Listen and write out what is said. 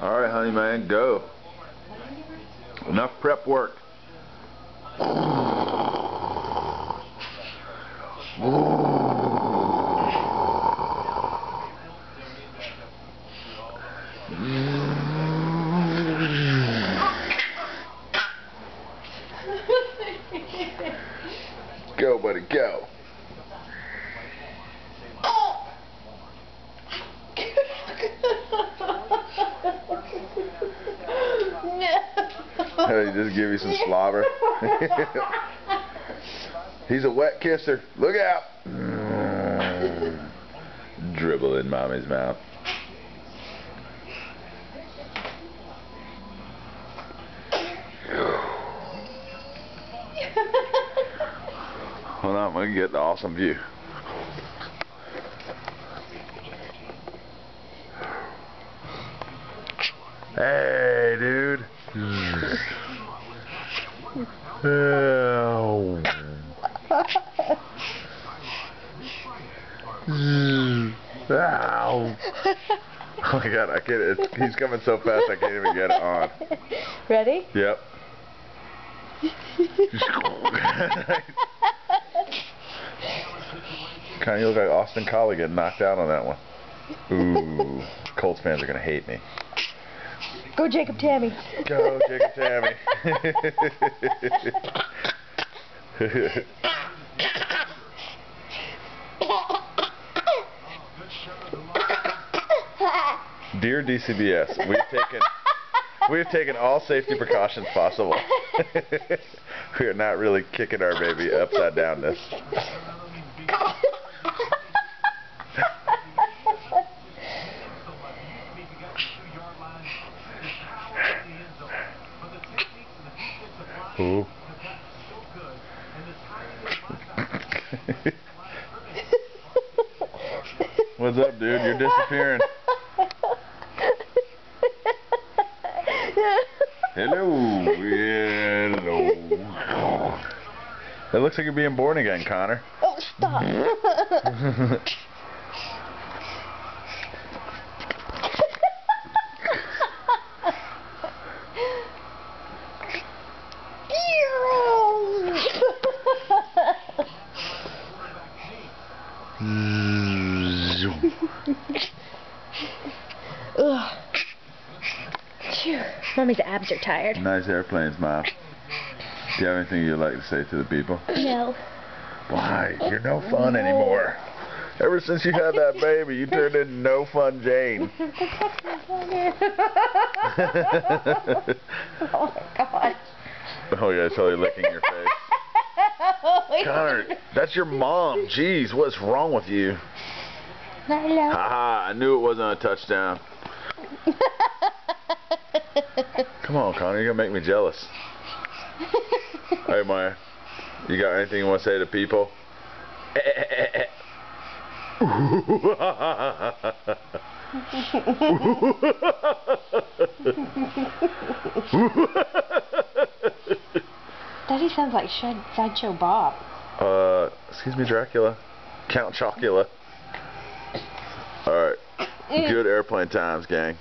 Alright, honey man, go. Enough prep work. Go, buddy, go. Hey, just give you some slobber. He's a wet kisser. Look out. Dribble in mommy's mouth. Hold on, I'm gonna get the awesome view. Hey, dude. Oh. Ow. Oh my god, I can't. He's coming so fast I can't even get it on. Ready? Yep. Kind of look like Austin Collie getting knocked out on that one. Ooh, Colts fans are gonna hate me. Go Jacob Tammy. Go Jacob Tammy. Dear DCBS, we've taken all safety precautions possible. We are not really kicking our baby upside down this. Ooh. What's up, dude? You're disappearing. Hello. Hello. It looks like you're being born again, Connor. Oh, stop. Ugh. Phew. Mommy's abs are tired. Nice airplanes, Mom. Do you have anything you'd like to say to the people? No. Why? You're no fun anymore. Ever since you had that baby, you turned into no fun Jane. Oh my God. Oh yeah, it's totally licking your face. Connor, that's your mom. Jeez, what's wrong with you? Hello. Haha, I knew it wasn't a touchdown. Come on, Connor, you're gonna make me jealous. Hey, Maya, you got anything you want to say to people? Daddy sounds like Sideshow Bob. Excuse me, Dracula. Count Chocula. Alright. Good airplane times, gang.